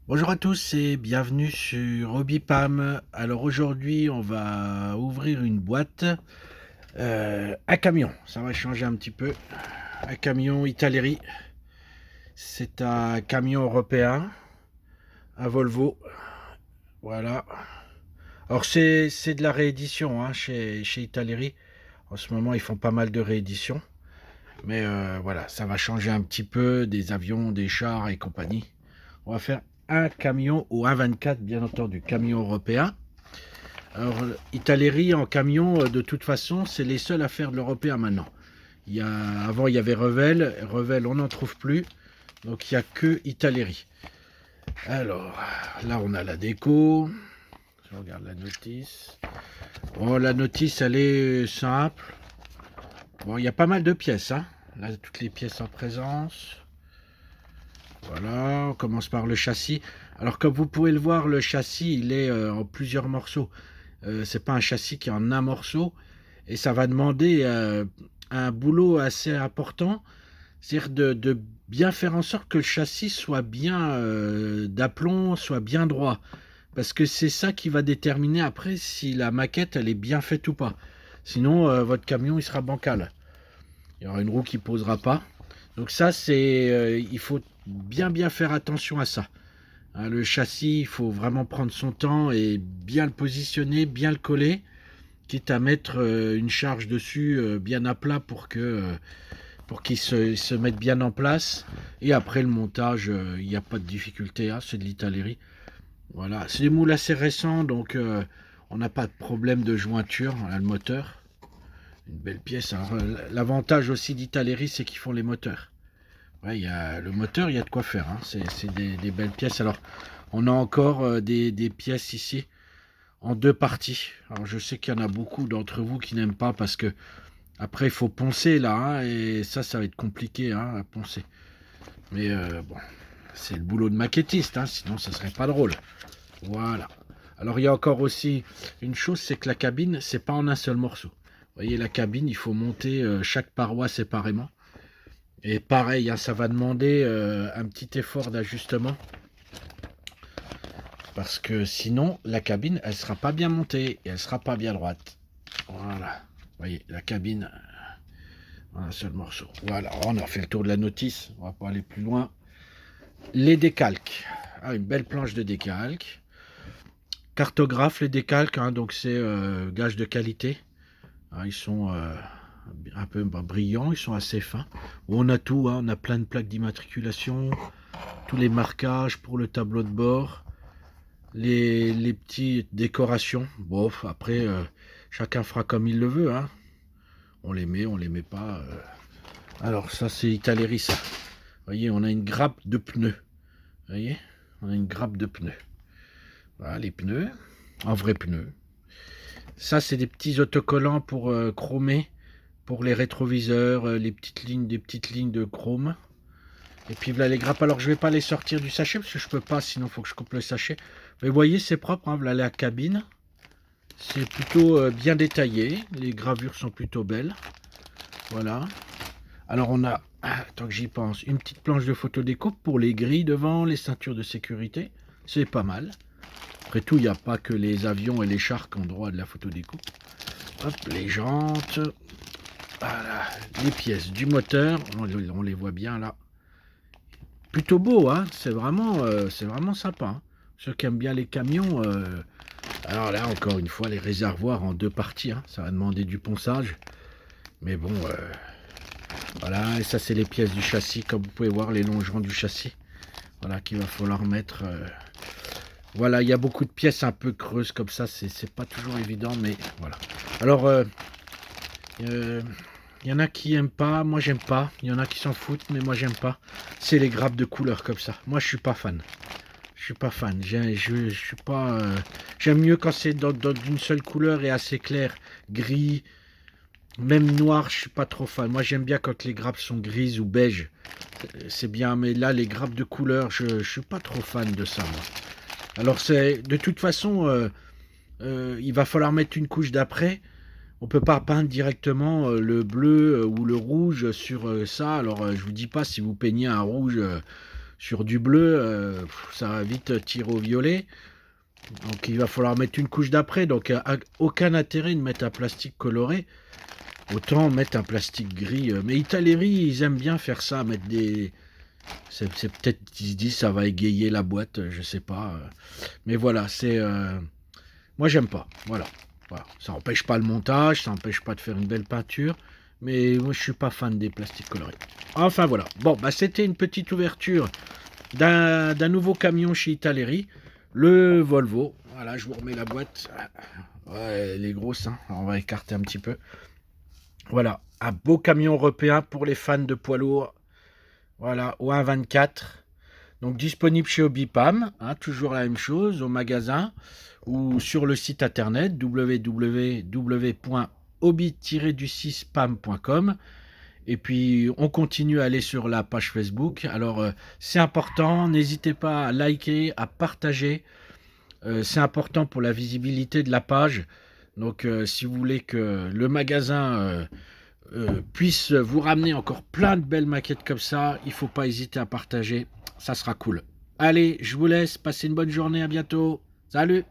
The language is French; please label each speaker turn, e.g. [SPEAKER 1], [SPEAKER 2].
[SPEAKER 1] Bonjour à tous et bienvenue sur Hobbypam. Alors aujourd'hui, on va ouvrir une boîte, un camion. Ça va changer un petit peu. Un camion Italeri. C'est un camion européen, un Volvo. Voilà. Alors c'est de la réédition hein, chez Italeri. En ce moment, ils font pas mal de rééditions. Mais voilà, ça va changer un petit peu des avions, des chars et compagnie. On va faire un camion ou un 24, bien entendu, camion européen. Alors, Italeri en camion, de toute façon, c'est les seuls à faire de l'européen maintenant. Avant, il y avait Revel. Revel, on n'en trouve plus. Donc, il n'y a que Italeri. Alors, là, on a la déco. Je regarde la notice. Bon, la notice, elle est simple. Bon, il y a pas mal de pièces. Hein. Là, toutes les pièces en présence. Voilà, on commence par le châssis. Alors, comme vous pouvez le voir, le châssis, il est en plusieurs morceaux. C'est pas un châssis qui est en un morceau. Et ça va demander un boulot assez important, c'est-à-dire de bien faire en sorte que le châssis soit bien d'aplomb, soit bien droit. Parce que c'est ça qui va déterminer après si la maquette elle est bien faite ou pas. Sinon, votre camion il sera bancal. Il y aura une roue qui posera pas. Donc ça, il faut bien faire attention à ça. Hein, le châssis, il faut vraiment prendre son temps et bien le positionner, bien le coller quitte à mettre une charge dessus bien à plat pour qu'il se mette bien en place. Et après le montage, il n'y a pas de difficulté, hein, c'est de l'Italérie. Voilà, c'est des moules assez récents, donc on n'a pas de problème de jointure. Voilà le moteur, une belle pièce. Alors, l'avantage aussi d'Italérie, c'est qu'ils font les moteurs. Ouais, le moteur, il y a de quoi faire. Hein. C'est des belles pièces. Alors, on a encore des pièces ici en deux parties. Alors, je sais qu'il y en a beaucoup d'entre vous qui n'aiment pas parce que après, il faut poncer là, hein, et ça va être compliqué hein, à poncer. Mais bon, c'est le boulot de maquettiste, hein, sinon ça serait pas drôle. Voilà. Alors il y a encore aussi une chose, c'est que la cabine, c'est pas en un seul morceau. Vous voyez, la cabine, il faut monter chaque paroi séparément. Et pareil, hein, ça va demander un petit effort d'ajustement. Parce que sinon, la cabine, elle sera pas bien montée et elle sera pas bien droite. Voilà. Vous voyez, la cabine, un seul morceau. Voilà, on a fait le tour de la notice, on va pas aller plus loin. Les décalques. Ah, une belle planche de décalque. Cartographe, les décalques, hein, donc c'est gage de qualité. Ah, ils sont un peu brillants, ils sont assez fins. On a tout, hein, on a plein de plaques d'immatriculation, tous les marquages pour le tableau de bord, les petites décorations. Bon, après, chacun fera comme il le veut. Hein. On les met pas. Alors ça, c'est Italeri, ça. Vous voyez, on a une grappe de pneus. Vous voyez, on a une grappe de pneus. Voilà, les pneus, en vrai pneus. Ça, c'est des petits autocollants pour chromer, pour les rétroviseurs, des petites lignes de chrome. Et puis voilà les grappes. Alors, je vais pas les sortir du sachet parce que je peux pas, sinon il faut que je coupe le sachet. Mais vous voyez, c'est propre. Hein, voilà la cabine. C'est plutôt bien détaillé. Les gravures sont plutôt belles. Voilà. Alors, on a, tant que j'y pense, une petite planche de photodécoupe pour les grilles devant, les ceintures de sécurité. C'est pas mal. Après tout, il n'y a pas que les avions et les chars qui ont droit à de la photodécoupe. Hop, les jantes. Voilà, les pièces du moteur. On les voit bien là. Plutôt beau, hein. C'est vraiment sympa. Hein. Ceux qui aiment bien les camions. Alors là, encore une fois, les réservoirs en deux parties. Hein. Ça va demander du ponçage. Mais bon, voilà. Et ça, c'est les pièces du châssis. Comme vous pouvez voir, les longerons du châssis. Voilà, qu'il va falloir mettre. Voilà, il y a beaucoup de pièces un peu creuses comme ça. C'est pas toujours évident, mais voilà. Alors, il y en a qui aiment pas, moi j'aime pas. Il y en a qui s'en foutent, mais moi j'aime pas. C'est les grappes de couleurs comme ça. Moi je suis pas fan. Je suis pas fan. Je suis pas. J'aime mieux quand c'est d'une seule couleur et assez clair. Gris, même noir, je suis pas trop fan. Moi j'aime bien quand les grappes sont grises ou beige. C'est bien, mais là les grappes de couleurs, je suis pas trop fan de ça. Moi. Alors c'est de toute façon, il va falloir mettre une couche d'après. On peut pas peindre directement le bleu ou le rouge sur ça. Alors je vous dis pas si vous peignez un rouge sur du bleu, ça va vite tirer au violet. Donc il va falloir mettre une couche d'après. Donc aucun intérêt de mettre un plastique coloré. Autant mettre un plastique gris. Mais Italeri, ils aiment bien faire ça, mettre des... C'est peut-être qu'ils se disent ça va égayer la boîte, je sais pas. Mais voilà, c'est... Moi j'aime pas, voilà. Voilà. Ça n'empêche pas le montage, ça n'empêche pas de faire une belle peinture. Mais moi je suis pas fan des plastiques colorés. Enfin voilà. Bon, bah c'était une petite ouverture d'un nouveau camion chez Italeri. Le Volvo. Voilà, je vous remets la boîte. Ouais, elle est grosse, hein. Alors, on va écarter un petit peu. Voilà, un beau camion européen pour les fans de poids lourds. Voilà, au 1,24. Donc disponible chez Obipam, hein, toujours la même chose, au magasin ou sur le site internet www.obi-du6pam.com. Et puis on continue à aller sur la page Facebook. Alors c'est important, n'hésitez pas à liker, à partager. C'est important pour la visibilité de la page. Donc si vous voulez que le magasin puisse vous ramener encore plein de belles maquettes comme ça, il ne faut pas hésiter à partager, ça sera cool. Allez, je vous laisse, passez une bonne journée, à bientôt. Salut!